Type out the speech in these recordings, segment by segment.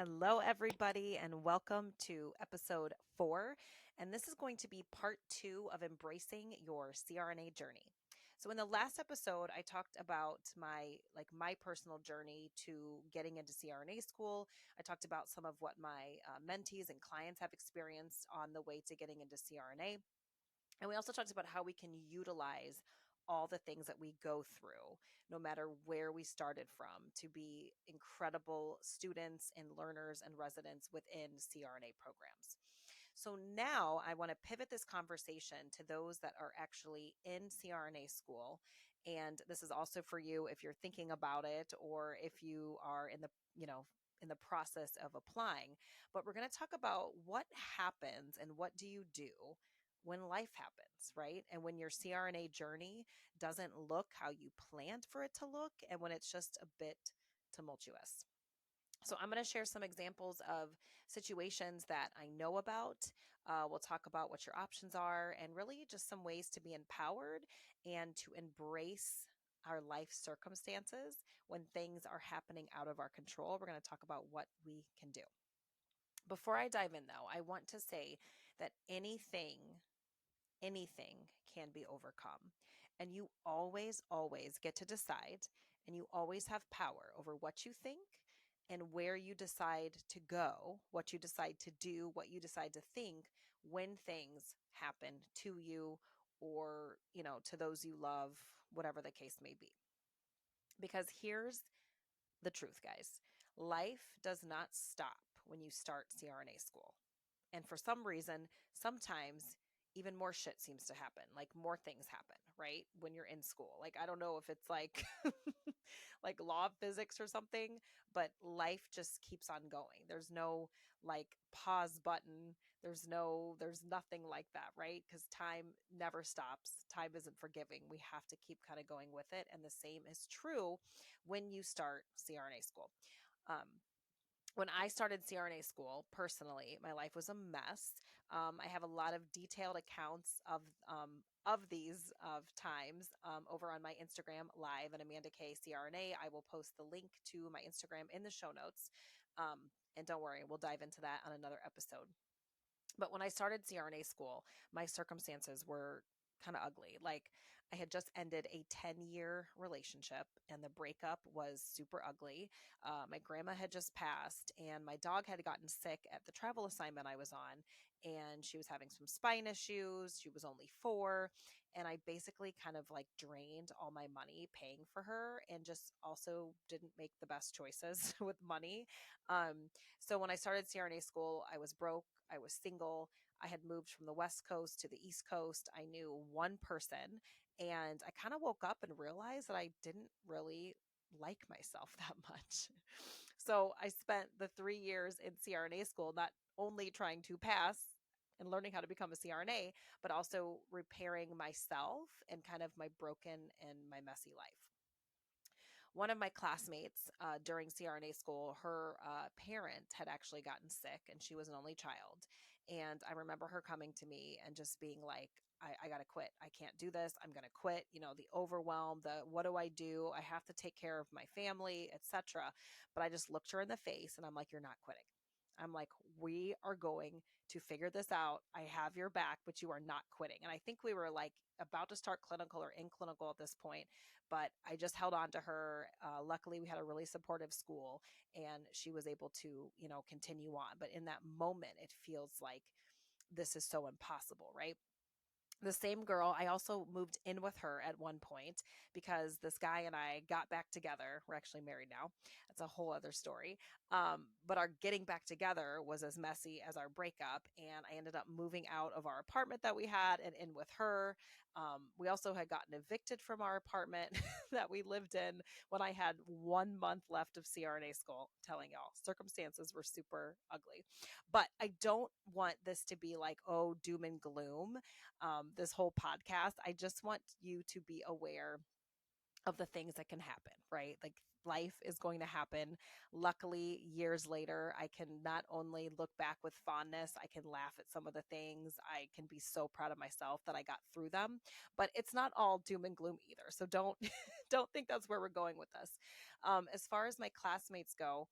Hello, everybody, and welcome to episode 4. And this is going to be part 2 of embracing your CRNA journey. So, in the last episode, I talked about my personal journey to getting into CRNA school. I talked about some of what my mentees and clients have experienced on the way to getting into CRNA. And we also talked about how we can utilize all the things that we go through, no matter where we started from, to be incredible students and learners and residents within CRNA programs. So now I want to pivot this conversation to those that are actually in CRNA school. And this is also for you if you're thinking about it or if you are in the process of applying. But we're going to talk about what happens and what do you do when life happens, right? And when your CRNA journey doesn't look how you planned for it to look, and when it's just a bit tumultuous. So, I'm going to share some examples of situations that I know about. We'll talk about what your options are and really just some ways to be empowered and to embrace our life circumstances when things are happening out of our control. We're going to talk about what we can do. Before I dive in, though, I want to say that anything can be overcome. And you always get to decide, and you always have power over what you think and where you decide to go, what you decide to do, what you decide to think when things happen to you or, to those you love, whatever the case may be. Because here's the truth, guys. Life does not stop when you start CRNA school. And for some reason, sometimes even more shit seems to happen. Like more things happen, right? When you're in school. Like I don't know if it's like like law of physics or something, but life just keeps on going. There's no like pause button. There's nothing like that, right? Cuz time never stops. Time isn't forgiving. We have to keep kind of going with it, and the same is true when you start CRNA school. Um, when I started CRNA school, personally, my life was a mess. I have a lot of detailed accounts of these of times over on my Instagram live at Amanda K CRNA. I will post the link to my Instagram in the show notes. And don't worry, we'll dive into that on another episode. But when I started CRNA school, my circumstances were kind of ugly. Like I had just ended a 10-year relationship and the breakup was super ugly. My grandma had just passed and my dog had gotten sick at the travel assignment I was on. And she was having some spine issues. She was only 4. And I basically kind of like drained all my money paying for her and just also didn't make the best choices with money. So when I started CRNA school, I was broke. I was single. I had moved from the West Coast to the East Coast. I knew one person, and I kind of woke up and realized that I didn't really like myself that much. So I spent the 3 years in CRNA school not only trying to pass and learning how to become a CRNA, but also repairing myself and kind of my broken and my messy life. One of my classmates during CRNA school, her parent had actually gotten sick and she was an only child. And I remember her coming to me and just being like, I got to quit. I can't do this. I'm going to quit. The overwhelm, the what do I do? I have to take care of my family, etc. But I just looked her in the face and I'm like, you're not quitting. I'm like, we are going to figure this out. I have your back, but you are not quitting. And I think we were like about to start clinical or in clinical at this point, but I just held on to her. Luckily, we had a really supportive school and she was able to, continue on. But in that moment, it feels like this is so impossible, right? The same girl, I also moved in with her at one point because this guy and I got back together. We're actually married now. That's a whole other story. But our getting back together was as messy as our breakup. And I ended up moving out of our apartment that we had and in with her. We also had gotten evicted from our apartment that we lived in when I had 1 month left of CRNA school. I'm telling y'all, circumstances were super ugly. But I don't want this to be like, oh, doom and gloom. This whole podcast, I just want you to be aware of the things that can happen, right? Like life is going to happen. Luckily, years later, I can not only look back with fondness, I can laugh at some of the things. I can be so proud of myself that I got through them, but it's not all doom and gloom either. So don't don't think that's where we're going with this. As far as my classmates go,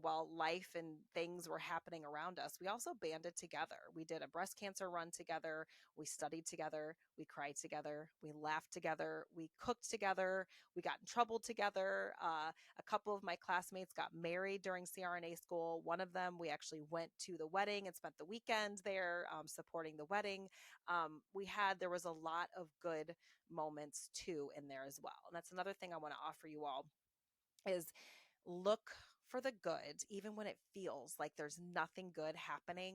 while life and things were happening around us, we also banded together. We did a breast cancer run together. We studied together. We cried together. We laughed together. We cooked together. We got in trouble together. A couple of my classmates got married during CRNA school. One of them, we actually went to the wedding and spent the weekend there supporting the wedding. There was a lot of good moments too in there as well. And that's another thing I want to offer you all is look for the good, even when it feels like there's nothing good happening.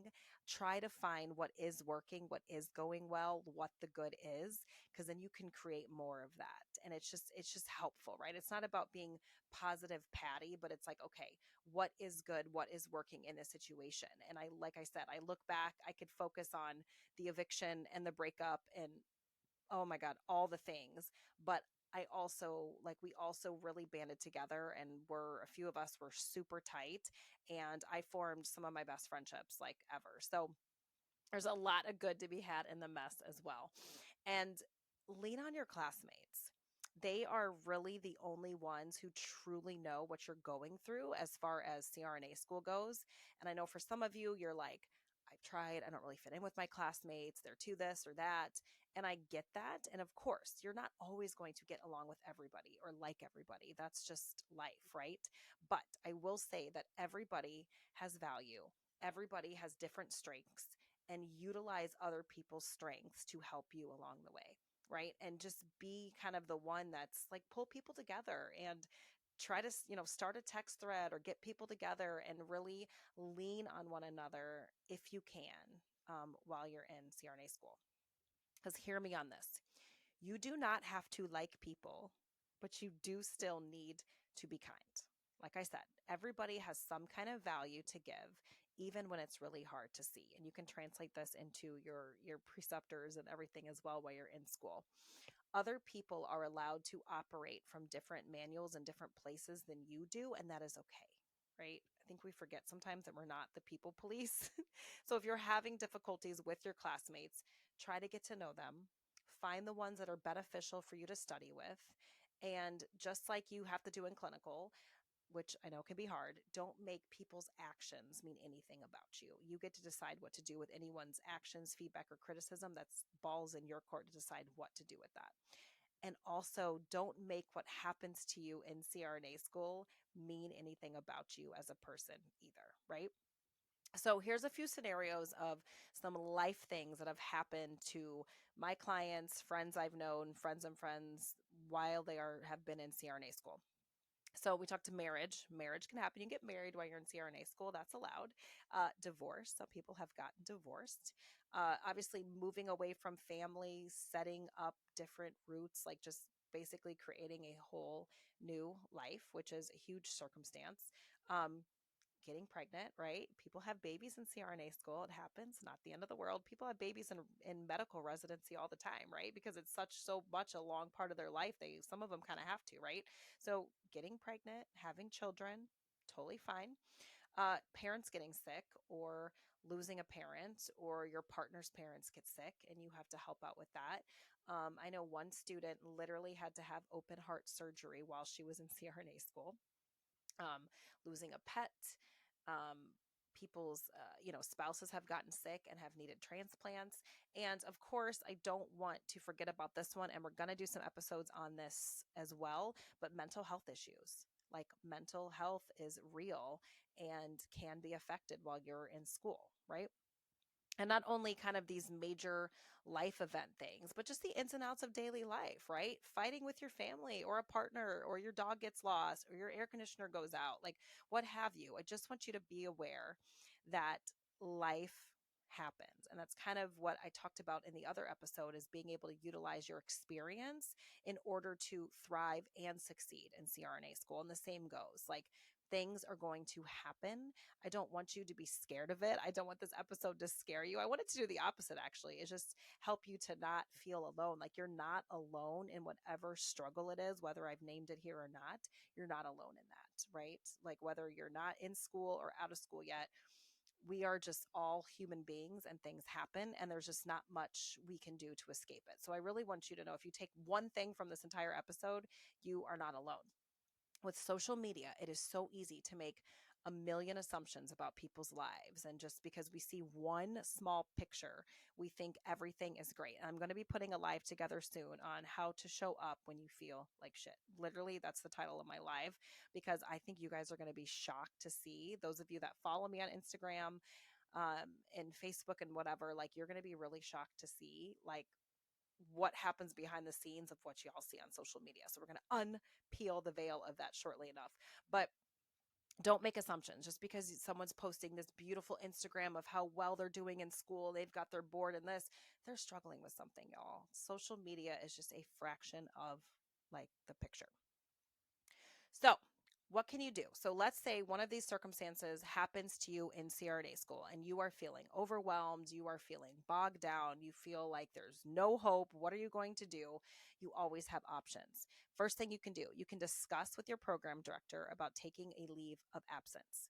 Try to find what is working, what is going well, what the good is, because then you can create more of that. And it's just helpful, right? It's not about being positive Patty, but it's like, okay, what is good, what is working in this situation? And like I said, I look back, I could focus on the eviction and the breakup and, oh my God, all the things. But we also really banded together, and a few of us were super tight, and I formed some of my best friendships like ever. So there's a lot of good to be had in the mess as well. And lean on your classmates. They are really the only ones who truly know what you're going through as far as CRNA school goes. And I know for some of you, you're like, I've tried, I don't really fit in with my classmates. They're too this or that. And I get that. And of course, you're not always going to get along with everybody or like everybody. That's just life, right? But I will say that everybody has value, everybody has different strengths, and utilize other people's strengths to help you along the way, right? And just be kind of the one that's like pull people together and try to start a text thread or get people together and really lean on one another if you can, while you're in CRNA school. Because hear me on this, you do not have to like people, but you do still need to be kind. Like I said, everybody has some kind of value to give, even when it's really hard to see. And you can translate this into your preceptors and everything as well while you're in school. Other people are allowed to operate from different manuals and different places than you do, and that is okay, right? I think we forget sometimes that we're not the people police. So if you're having difficulties with your classmates, try to get to know them, find the ones that are beneficial for you to study with. And just like you have to do in clinical, which I know can be hard, don't make people's actions mean anything about you. You get to decide what to do with anyone's actions, feedback, or criticism. That's balls in your court to decide what to do with that. And also, don't make what happens to you in CRNA school mean anything about you as a person either, right? So here's a few scenarios of some life things that have happened to my clients, friends I've known, friends and friends while have been in CRNA school. So we talked to marriage. Marriage can happen. You can get married while you're in CRNA school. That's allowed. Divorce. Some people have gotten divorced. Obviously, moving away from family, setting up different roots, like just basically creating a whole new life, which is a huge circumstance. Um, Getting pregnant, right? People have babies in CRNA school. It happens, not the end of the world. People have babies in medical residency all the time, right? Because it's so much a long part of their life. Some of them kind of have to, right? So getting pregnant, having children, totally fine. Parents getting sick or losing a parent, or your partner's parents get sick and you have to help out with that. I know one student literally had to have open heart surgery while she was in CRNA school. Losing a pet, um, people's spouses have gotten sick and have needed transplants. And of course, I don't want to forget about this one, and we're going to do some episodes on this as well, but mental health issues. Like, mental health is real and can be affected while you're in school, right? And not only kind of these major life event things, but just the ins and outs of daily life, right? Fighting with your family or a partner, or your dog gets lost, or your air conditioner goes out, like what have you. I just want you to be aware that life happens. And that's kind of what I talked about in the other episode, is being able to utilize your experience in order to thrive and succeed in CRNA school. And the same goes, like, things are going to happen. I don't want you to be scared of it. I don't want this episode to scare you. I want it to do the opposite, actually. Is just help you to not feel alone. Like, you're not alone in whatever struggle it is, whether I've named it here or not. You're not alone in that, right? Like, whether you're not in school or out of school yet, we are just all human beings and things happen, and there's just not much we can do to escape it. So I really want you to know, if you take one thing from this entire episode, you are not alone. With social media, it is so easy to make a million assumptions about people's lives. And just because we see one small picture, we think everything is great. And I'm going to be putting a live together soon on how to show up when you feel like shit. Literally, that's the title of my live, because I think you guys are going to be shocked to see, those of you that follow me on Instagram and Facebook and whatever, like you're going to be really shocked to see like what happens behind the scenes of what y'all see on social media. So we're going to unpeel the veil of that shortly enough. But don't make assumptions just because someone's posting this beautiful Instagram of how well they're doing in school. They've got their board and this, they're struggling with something, y'all. Social media is just a fraction of like the picture. So, what can you do? So, let's say one of these circumstances happens to you in CRNA school and you are feeling overwhelmed, you are feeling bogged down, you feel like there's no hope. What are you going to do? You always have options. First thing you can do, you can discuss with your program director about taking a leave of absence.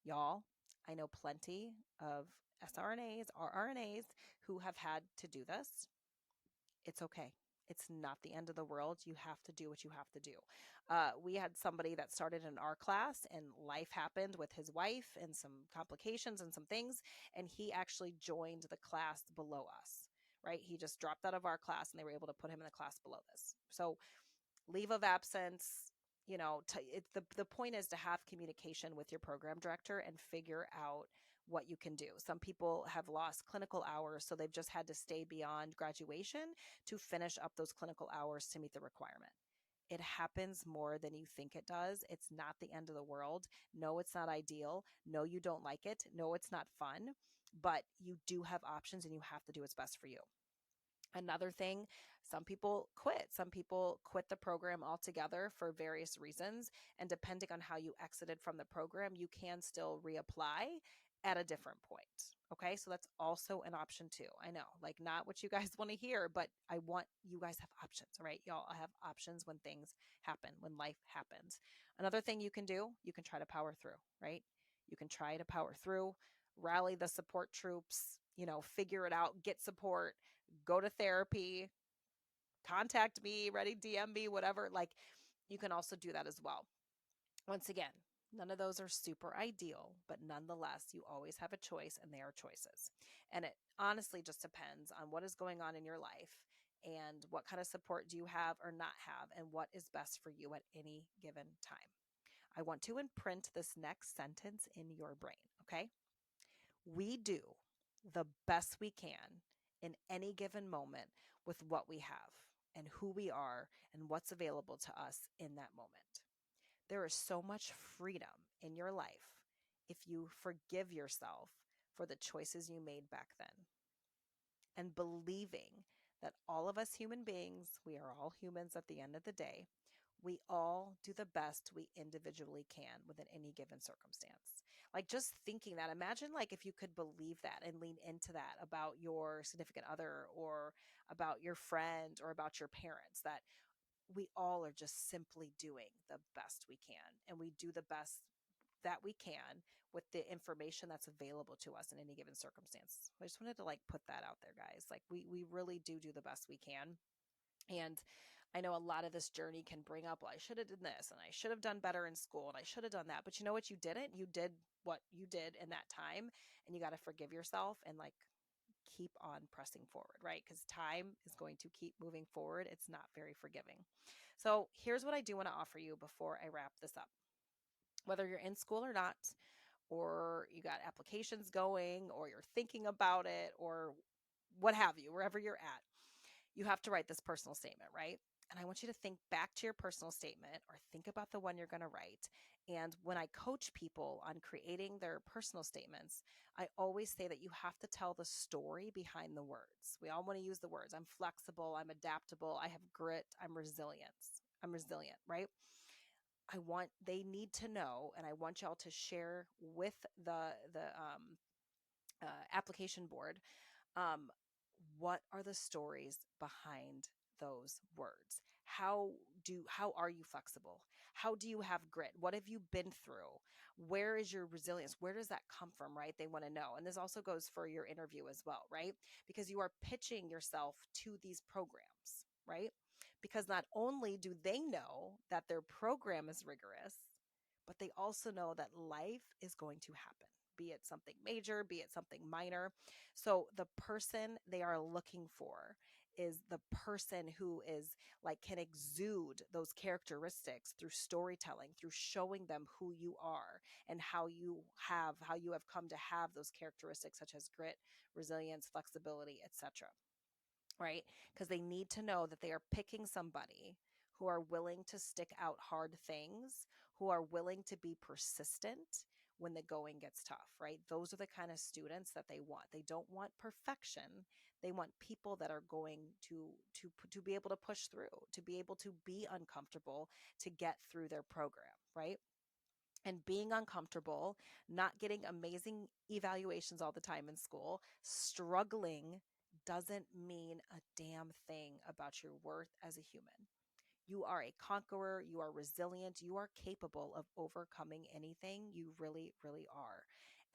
Y'all, I know plenty of SRNAs or RNAs who have had to do this. It's okay. It's not the end of the world. You have to do what you have to do. We had somebody that started in our class and life happened with his wife and some complications and some things. And he actually joined the class below us, right? He just dropped out of our class and they were able to put him in the class below this. So leave of absence, the point is to have communication with your program director and figure out what you can do. Some people have lost clinical hours, so they've just had to stay beyond graduation to finish up those clinical hours to meet the requirement. It happens more than you think it does. It's not the end of the world. No, it's not ideal. No, you don't like it. No, it's not fun, but you do have options and you have to do what's best for you. Another thing, some people quit. Some people quit the program altogether for various reasons. And depending on how you exited from the program, you can still reapply at a different point. Okay. So that's also an option too. I know, like, not what you guys want to hear, but I want you guys have options. All right. Y'all have options when things happen, when life happens. Another thing you can do, you can try to power through, right? You can try to power through, rally the support troops, figure it out, get support, go to therapy, contact me, ready, DM me, whatever. Like, you can also do that as well. Once again, none of those are super ideal, but nonetheless, you always have a choice and they are choices. And it honestly just depends on what is going on in your life and what kind of support do you have or not have and what is best for you at any given time. I want to imprint this next sentence in your brain, okay? We do the best we can in any given moment with what we have and who we are and what's available to us in that moment. There is so much freedom in your life if you forgive yourself for the choices you made back then and believing that all of us human beings, we are all humans at the end of the day, we all do the best we individually can within any given circumstance. Like, just thinking that, imagine like if you could believe that and lean into that about your significant other or about your friend or about your parents, that we all are just simply doing the best we can and we do the best that we can with the information that's available to us in any given circumstance. I just wanted to like put that out there, guys. Like, we really do the best we can. And I know a lot of this journey can bring up, well, I should have done this and I should have done better in school and I should have done that. But you know what? You didn't. You did what you did in that time, and you got to forgive yourself and like keep on pressing forward, right? Because time is going to keep moving forward. It's not very forgiving. So here's what I do want to offer you before I wrap this up. Whether you're in school or not, or you got applications going, or you're thinking about it, or what have you, wherever you're at, you have to write this personal statement, right? And I want you to think back to your personal statement or think about the one you're going to write. And when I coach people on creating their personal statements, I always say that you have to tell the story behind the words. We all want to use the words. I'm flexible, I'm adaptable, I have grit, I'm resilient, right? They need to know, and I want y'all to share with the application board, um, what are the stories behind those words? How are you flexible? How do you have grit? What have you been through? Where is your resilience? Where does that come from, right? They want to know. And this also goes for your interview as well, right? Because you are pitching yourself to these programs, right? because not only do they know that their program is rigorous, but they also know that life is going to happen, be it something major, be it something minor. So the person they are looking for is the person who is like can exude those characteristics through storytelling, through showing them who you are and how you have come to have those characteristics such as grit, resilience, flexibility, etc. Right? Because they need to know that they are picking somebody who are willing to stick out hard things, who are willing to be persistent when the going gets tough, right? Those are the kind of students that they want. They don't want perfection. They want people that are going to be able to push through, to be able to be uncomfortable to get through their program, right? And being uncomfortable, not getting amazing evaluations all the time in school, struggling doesn't mean a damn thing about your worth as a human. You are a conqueror, you are resilient, you are capable of overcoming anything. You really, really are.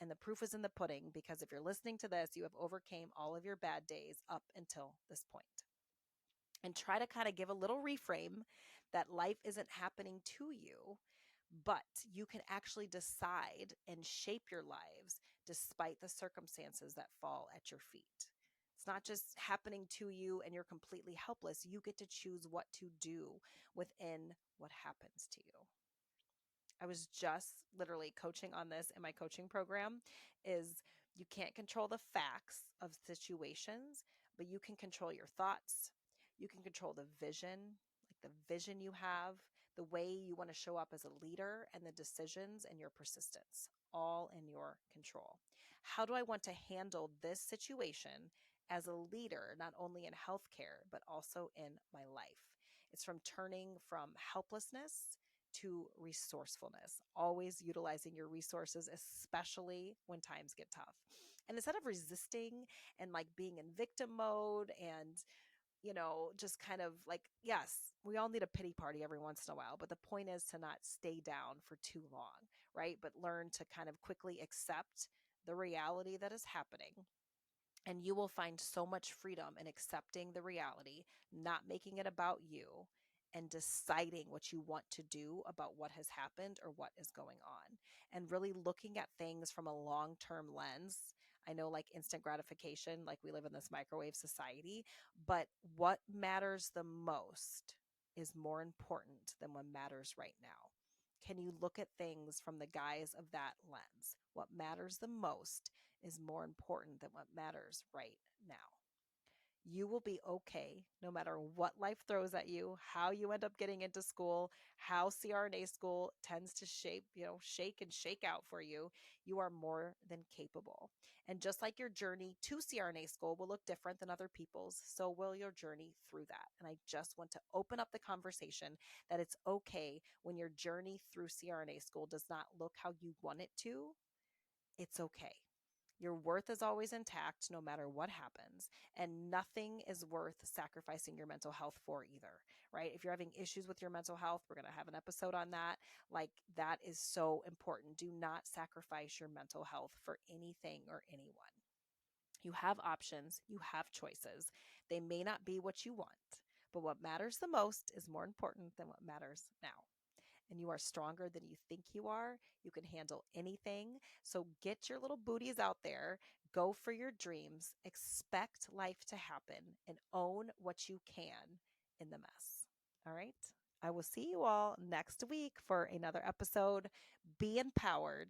And the proof is in the pudding because if you're listening to this, you have overcame all of your bad days up until this point. And try to kind of give a little reframe that life isn't happening to you, but you can actually decide and shape your lives despite the circumstances that fall at your feet. It's not just happening to you and you're completely helpless. You get to choose what to do within what happens to you. I was just literally coaching on this in my coaching program is you can't control the facts of situations, but you can control your thoughts. You can control the vision, like the vision you have, the way you want to show up as a leader, and the decisions and your persistence, all in your control. How do I want to handle this situation as a leader, not only in healthcare, but also in my life? It's from turning from helplessness to resourcefulness, always utilizing your resources, especially when times get tough. And instead of resisting and like being in victim mode and, just kind of like, yes, we all need a pity party every once in a while, but the point is to not stay down for too long, right? But learn to kind of quickly accept the reality that is happening, and you will find so much freedom in accepting the reality, not making it about you, and deciding what you want to do about what has happened or what is going on. And really looking at things from a long term lens. I know, like instant gratification, like we live in this microwave society, but what matters the most is more important than what matters right now. Can you look at things from the guise of that lens? What matters the most is more important than what matters right now. You will be okay no matter what life throws at you, how you end up getting into school, how CRNA school tends to shake and shake out for you. You are more than capable. And just like your journey to CRNA school will look different than other people's, so will your journey through that. And I just want to open up the conversation that it's okay when your journey through CRNA school does not look how you want it to. It's okay. Your worth is always intact no matter what happens, and nothing is worth sacrificing your mental health for either, right? If you're having issues with your mental health, we're going to have an episode on that. Like, that is so important. Do not sacrifice your mental health for anything or anyone. You have options, you have choices. They may not be what you want, but what matters the most is more important than what matters now, and you are stronger than you think you are. You can handle anything. So get your little booties out there, go for your dreams, expect life to happen, and own what you can in the mess. All right. I will see you all next week for another episode. Be empowered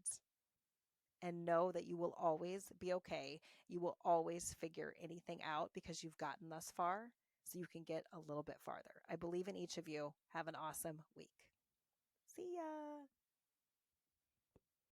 and know that you will always be okay. You will always figure anything out because you've gotten thus far, so you can get a little bit farther. I believe in each of you. Have an awesome week. See ya.